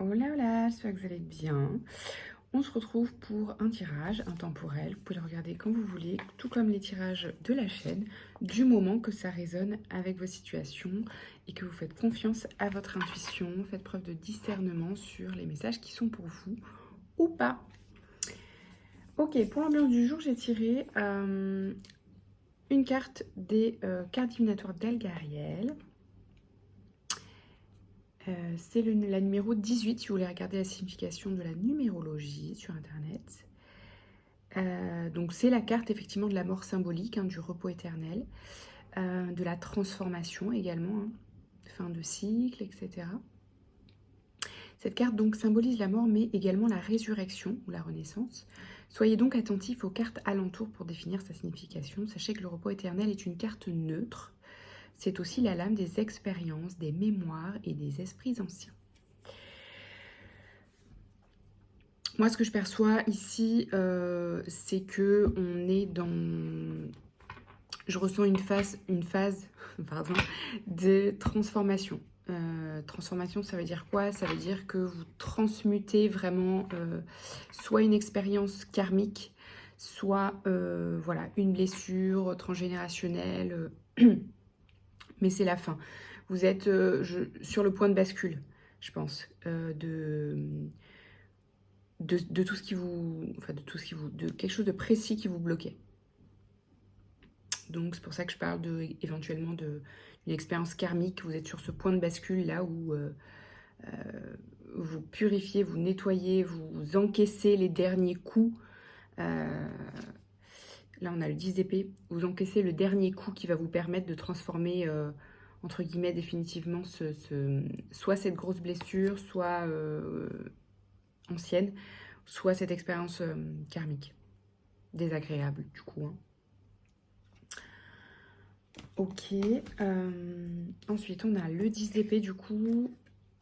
Hola, hola, j'espère que vous allez bien. On se retrouve pour un tirage intemporel. Vous pouvez le regarder quand vous voulez, tout comme les tirages de la chaîne, du moment que ça résonne avec vos situations et que vous faites confiance à votre intuition, faites preuve de discernement sur les messages qui sont pour vous ou pas. Ok, pour l'ambiance du jour, j'ai tiré une carte des cartes divinatoires d'Elgariel. C'est la numéro 18, si vous voulez regarder la signification de la numérologie sur Internet. Donc c'est la carte effectivement de la mort symbolique, du repos éternel, de la transformation également, fin de cycle, etc. Cette carte donc symbolise la mort mais également la résurrection ou la renaissance. Soyez donc attentifs aux cartes alentours pour définir sa signification. Sachez que le repos éternel est une carte neutre. C'est aussi la lame des expériences, des mémoires et des esprits anciens. Moi, ce que je perçois ici, c'est que on est dans... Je ressens une phase pardon, de transformation. Transformation, ça veut dire quoi? Ça veut dire que vous transmutez vraiment soit une expérience karmique, soit voilà, une blessure transgénérationnelle. Mais c'est la fin. Vous êtes sur le point de bascule, je pense, de tout ce qui vous... Enfin, de quelque chose de précis qui vous bloquait. Donc c'est pour ça que je parle éventuellement d'une expérience karmique. Vous êtes sur ce point de bascule là où vous purifiez, vous nettoyez, vous encaissez les derniers coups. Là on a le 10 d'épée. Vous encaissez le dernier coup qui va vous permettre de transformer entre guillemets définitivement soit cette grosse blessure, soit ancienne, soit cette expérience karmique. Désagréable du coup. Ok. Ensuite, on a le 10 d'épée, du coup,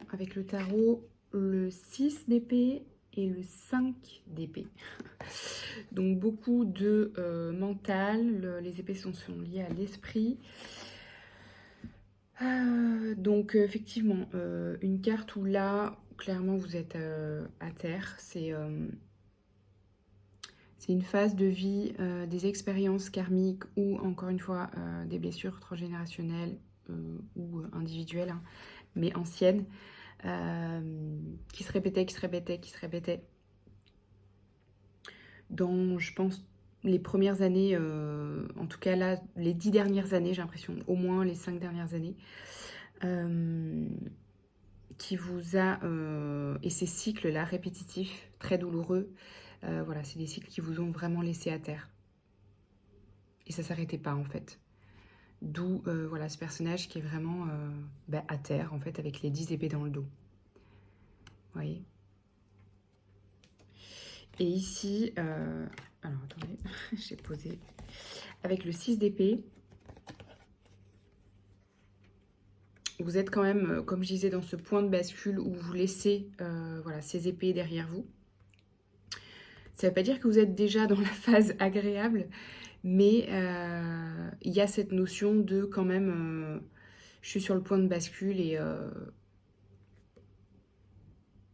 avec le tarot, le 6 d'épée et le 5 d'épée. Donc, beaucoup de mental. Les épées sont liées à l'esprit. Donc, effectivement, une carte où là, clairement, vous êtes à terre. C'est une phase de vie, des expériences karmiques ou, encore une fois, des blessures transgénérationnelles ou individuelles, mais anciennes, qui se répétaient. Dans, je pense, les premières années, en tout cas là, les 10 dernières années, j'ai l'impression, au moins les 5 dernières années, qui vous a... et ces cycles-là, répétitifs, très douloureux, voilà, c'est des cycles qui vous ont vraiment laissé à terre. Et ça s'arrêtait pas, en fait. D'où, voilà, ce personnage qui est vraiment à terre, en fait, avec les 10 épées dans le dos. Vous voyez? Et ici, alors attendez, j'ai posé avec le 6 d'épée. Vous êtes quand même, comme je disais, dans ce point de bascule où vous laissez voilà, ces épées derrière vous. Ça ne veut pas dire que vous êtes déjà dans la phase agréable, mais il y a cette notion de quand même, je suis sur le point de bascule et...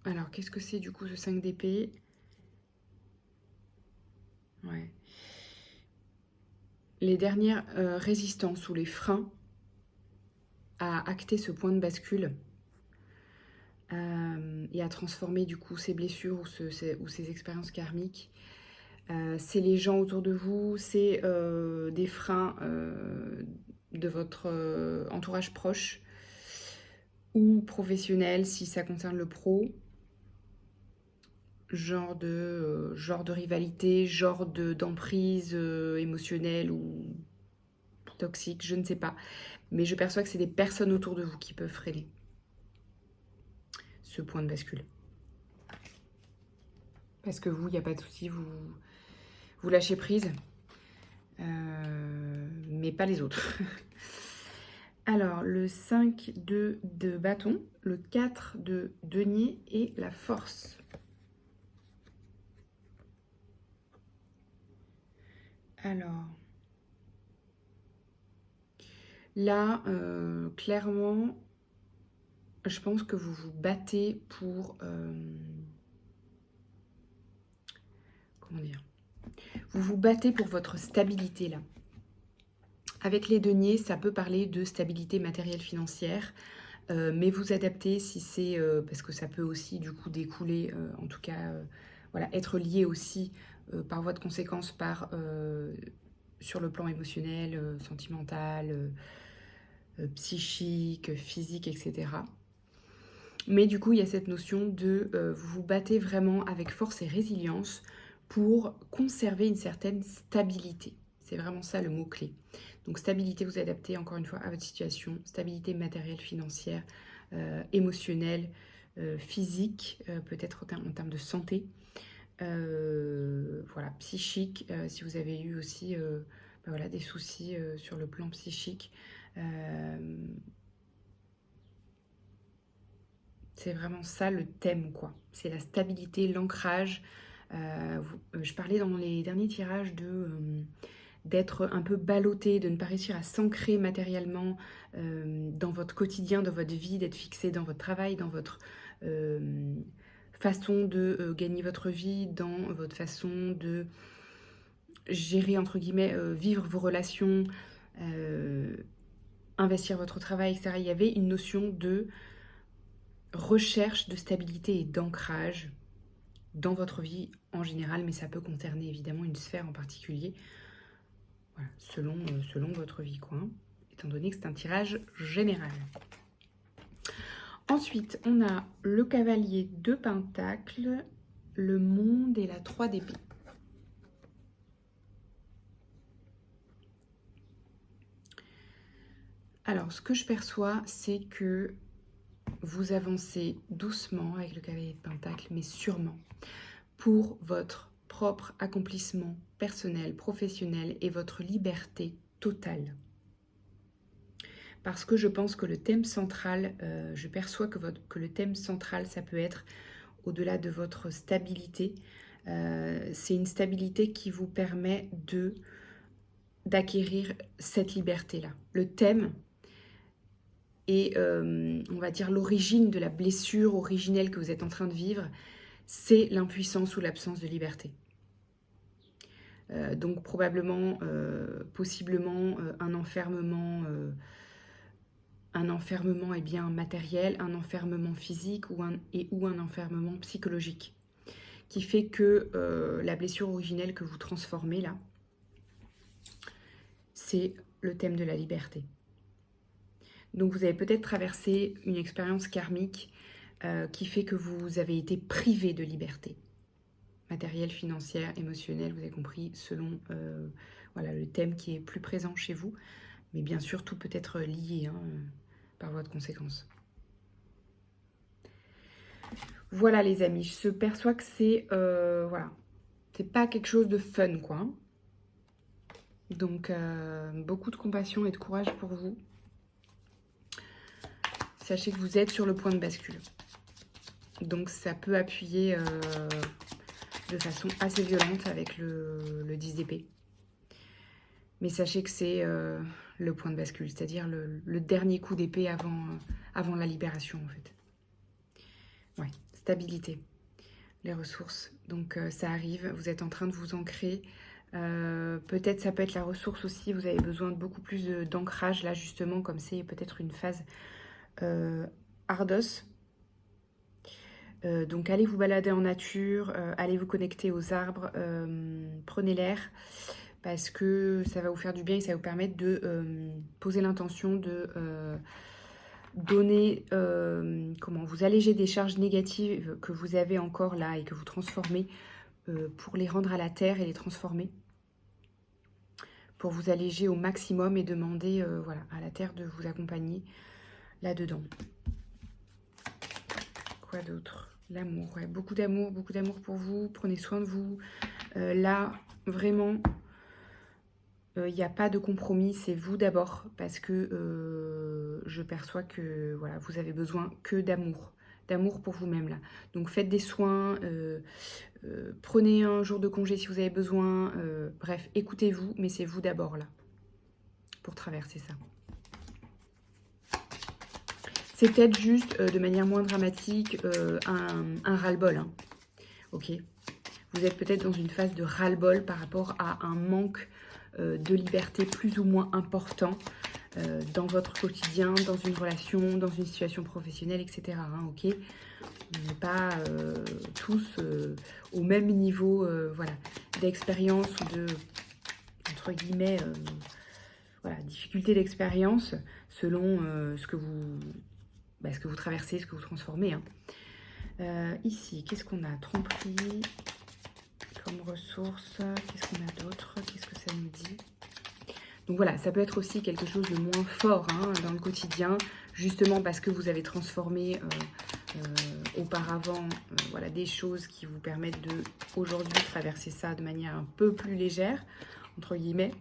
alors, qu'est-ce que c'est du coup ce 5 d'épée? Ouais. Les dernières résistances ou les freins à acter ce point de bascule et à transformer du coup ces blessures ou ces expériences karmiques. C'est les gens autour de vous, c'est des freins de votre entourage proche ou professionnel si ça concerne le pro. Genre de rivalité, d'emprise émotionnelle ou toxique, je ne sais pas. Mais je perçois que c'est des personnes autour de vous qui peuvent freiner ce point de bascule. Parce que vous, il n'y a pas de souci, vous lâchez prise, mais pas les autres. Alors, le 5 de bâton, le 4 de denier et la force. Alors, là, clairement, je pense que vous vous battez pour... comment dire? Vous vous battez pour votre stabilité là. Avec les deniers, ça peut parler de stabilité matérielle financière, mais vous adaptez si c'est... parce que ça peut aussi du coup découler, en tout cas, voilà, être lié aussi par voie de conséquence sur le plan émotionnel, sentimental, psychique, physique, etc. Mais du coup, il y a cette notion de vous vous battez vraiment avec force et résilience pour conserver une certaine stabilité. C'est vraiment ça le mot-clé. Donc stabilité, vous adaptez encore une fois à votre situation, stabilité matérielle, financière, émotionnelle, physique, peut-être en termes de santé, voilà, psychique, si vous avez eu aussi voilà, des soucis sur le plan psychique. C'est vraiment ça le thème, quoi. C'est la stabilité, l'ancrage. Je parlais dans les derniers tirages d'être un peu ballotté, de ne pas réussir à s'ancrer matériellement dans votre quotidien, dans votre vie, d'être fixé dans votre travail, dans votre façon de gagner votre vie, dans votre façon de gérer, entre guillemets, vivre vos relations, investir votre travail, etc. Il y avait une notion de recherche de stabilité et d'ancrage dans votre vie en général, mais ça peut concerner évidemment une sphère en particulier, voilà, selon votre vie, quoi, hein, étant donné que c'est un tirage général. Ensuite, on a le cavalier de Pentacles, le monde et la 3 d'épée. Alors, ce que je perçois, c'est que vous avancez doucement avec le cavalier de Pentacles, mais sûrement, pour votre propre accomplissement personnel, professionnel et votre liberté totale. Parce que je pense que le thème central, je perçois que le thème central, ça peut être au-delà de votre stabilité. C'est une stabilité qui vous permet d'acquérir cette liberté-là. Le thème est, on va dire, l'origine de la blessure originelle que vous êtes en train de vivre, c'est l'impuissance ou l'absence de liberté. Donc probablement, possiblement, un enfermement est bien matériel, un enfermement physique ou un enfermement psychologique, qui fait que la blessure originelle que vous transformez là, c'est le thème de la liberté. Donc vous avez peut-être traversé une expérience karmique qui fait que vous avez été privé de liberté. Matérielle, financière, émotionnelle, vous avez compris, selon voilà, le thème qui est plus présent chez vous. Mais bien sûr, tout peut être lié par voie de conséquence. Voilà les amis, je perçois que c'est voilà, c'est pas quelque chose de fun, quoi. Donc beaucoup de compassion et de courage pour vous. Sachez que vous êtes sur le point de bascule. Donc ça peut appuyer de façon assez violente avec le 10 d'épée. Mais sachez que c'est le point de bascule, c'est-à-dire le dernier coup d'épée avant la libération, en fait. Ouais, stabilité, les ressources. Donc ça arrive, vous êtes en train de vous ancrer. Peut-être ça peut être la ressource aussi, vous avez besoin de beaucoup plus d'ancrage, là, justement, comme c'est peut-être une phase ardos. Donc allez vous balader en nature, allez vous connecter aux arbres, prenez l'air, parce que ça va vous faire du bien et ça va vous permettre de poser l'intention de donner, vous alléger des charges négatives que vous avez encore là et que vous transformez pour les rendre à la terre et les transformer, pour vous alléger au maximum et demander voilà, à la terre de vous accompagner là-dedans. Quoi d'autre? L'amour, ouais, beaucoup d'amour pour vous, prenez soin de vous. Là, vraiment, il n'y a pas de compromis, c'est vous d'abord, parce que je perçois que voilà, vous avez besoin que d'amour pour vous-même là. Donc faites des soins, prenez un jour de congé si vous avez besoin, bref, écoutez-vous, mais c'est vous d'abord là, pour traverser ça. C'est peut-être juste, de manière moins dramatique, un ras-le-bol, hein. Ok. Vous êtes peut-être dans une phase de ras-le-bol par rapport à un manque de liberté plus ou moins important dans votre quotidien, dans une relation, dans une situation professionnelle, etc. Hein, ok. On n'est pas tous au même niveau voilà, d'expérience ou de, entre guillemets, voilà, difficulté d'expérience selon ce que vous traversez, ce que vous transformez. Hein. Ici, qu'est-ce qu'on a? Tromperie comme ressource. Qu'est-ce qu'on a d'autre? Qu'est-ce que ça nous dit? Donc voilà, ça peut être aussi quelque chose de moins fort hein, dans le quotidien, justement parce que vous avez transformé auparavant voilà, des choses qui vous permettent de aujourd'hui traverser ça de manière un peu plus légère, entre guillemets.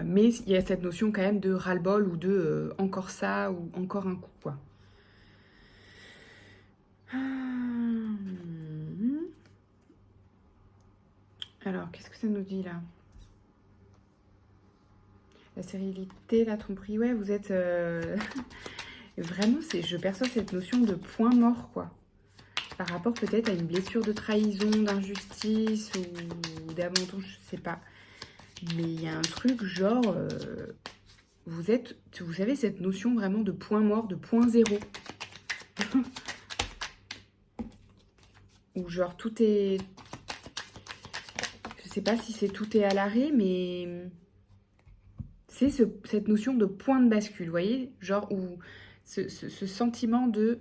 Mais il y a cette notion quand même de ras-le-bol ou de encore ça ou encore un coup, quoi. Alors, qu'est-ce que ça nous dit là? La sérénité, la tromperie, ouais, vous êtes... vraiment, je perçois cette notion de point mort, quoi. Par rapport peut-être à une blessure de trahison, d'injustice ou d'abandon, je sais pas. Mais il y a un truc genre... vous savez, cette notion vraiment de point mort, de point zéro. Ou genre tout est... Je sais pas si c'est tout est à l'arrêt, mais... C'est cette notion de point de bascule, vous voyez? Genre où ce sentiment de...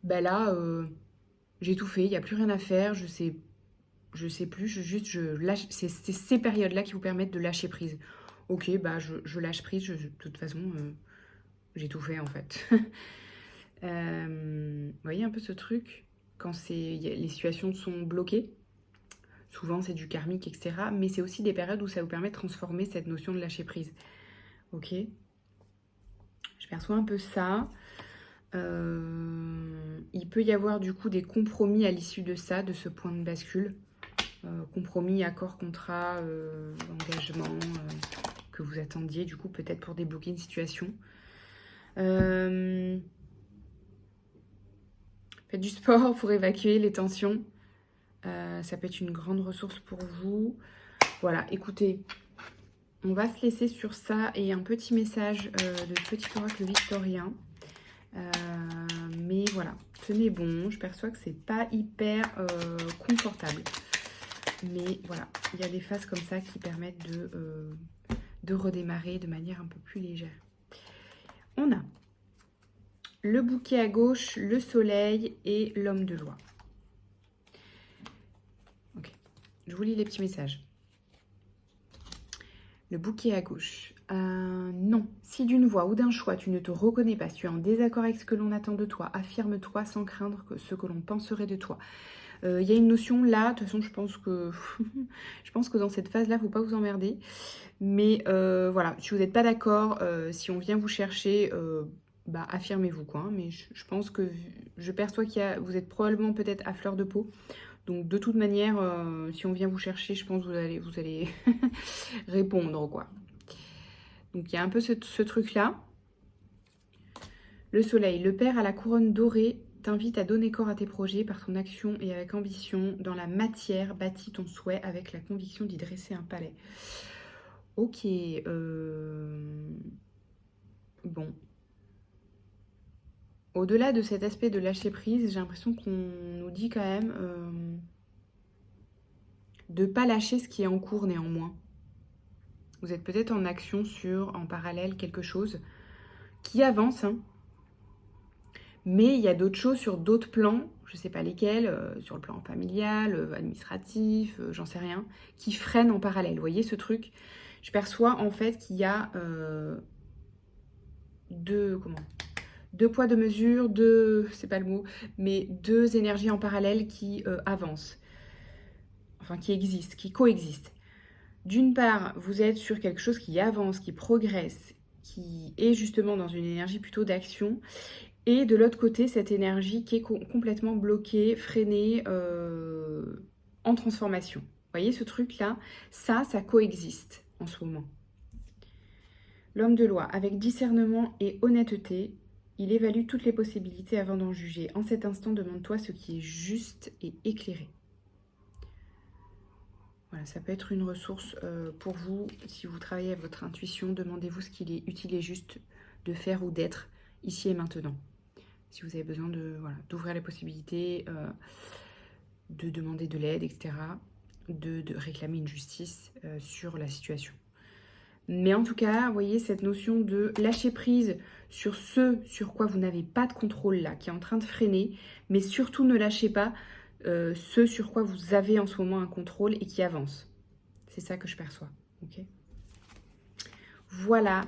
Ben là, j'ai tout fait, il n'y a plus rien à faire, je sais plus, je lâche. C'est ces périodes-là qui vous permettent de lâcher prise. Ok, bah je lâche prise, de toute façon, j'ai tout fait en fait. Vous voyez un peu ce truc? Quand les situations sont bloquées, souvent c'est du karmique, etc. Mais c'est aussi des périodes où ça vous permet de transformer cette notion de lâcher prise. Ok? Je perçois un peu ça. Il peut y avoir du coup des compromis à l'issue de ça, de ce point de bascule. Compromis, accord, contrat, engagement que vous attendiez du coup peut-être pour débloquer une situation. Faites du sport pour évacuer les tensions. Ça peut être une grande ressource pour vous. Voilà, écoutez, on va se laisser sur ça et un petit message de petit oracle victorien. Mais voilà, tenez bon, je perçois que c'est pas hyper confortable. Mais voilà, il y a des phases comme ça qui permettent de redémarrer de manière un peu plus légère. On a le bouquet à gauche, le soleil et l'homme de loi. Ok, je vous lis les petits messages. Le bouquet à gauche. Non, si d'une voix ou d'un choix tu ne te reconnais pas, si tu es en désaccord avec ce que l'on attend de toi, affirme-toi sans craindre ce que l'on penserait de toi. Il y a une notion là, de toute façon je pense que dans cette phase là, faut pas vous emmerder. Mais voilà, si vous n'êtes pas d'accord, si on vient vous chercher, bah affirmez-vous quoi. Hein, mais je pense que je perçois vous êtes probablement peut-être à fleur de peau. Donc de toute manière, si on vient vous chercher, je pense que vous allez répondre quoi. Donc il y a un peu ce truc-là. Le soleil, le père à la couronne dorée t'invite à donner corps à tes projets par ton action et avec ambition. Dans la matière, bâtis ton souhait avec la conviction d'y dresser un palais. Ok. Bon. Au-delà de cet aspect de lâcher prise, j'ai l'impression qu'on nous dit quand même de ne pas lâcher ce qui est en cours néanmoins. Vous êtes peut-être en action sur, en parallèle, quelque chose qui avance, hein. Mais il y a d'autres choses sur d'autres plans, je ne sais pas lesquels, sur le plan familial, administratif, j'en sais rien, qui freinent en parallèle. Vous voyez ce truc? Je perçois en fait qu'il y a deux poids, deux mesures, c'est pas le mot, mais deux énergies en parallèle qui avancent. Enfin, qui existent, qui coexistent. D'une part, vous êtes sur quelque chose qui avance, qui progresse, qui est justement dans une énergie plutôt d'action. Et de l'autre côté, cette énergie qui est complètement bloquée, freinée, en transformation. Vous voyez ce truc-là? Ça coexiste en ce moment. L'homme de loi, avec discernement et honnêteté, il évalue toutes les possibilités avant d'en juger. En cet instant, demande-toi ce qui est juste et éclairé. Voilà, ça peut être une ressource pour vous. Si vous travaillez avec votre intuition, demandez-vous ce qu'il est utile et juste de faire ou d'être ici et maintenant. Si vous avez besoin d'ouvrir les possibilités, de demander de l'aide, etc., de réclamer une justice sur la situation. Mais en tout cas, vous voyez, cette notion de lâcher prise sur ce sur quoi vous n'avez pas de contrôle là, qui est en train de freiner, mais surtout ne lâchez pas ce sur quoi vous avez en ce moment un contrôle et qui avance. C'est ça que je perçois. Ok. Voilà.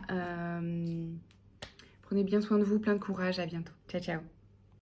Prenez bien soin de vous, plein de courage, à bientôt. Ciao, ciao.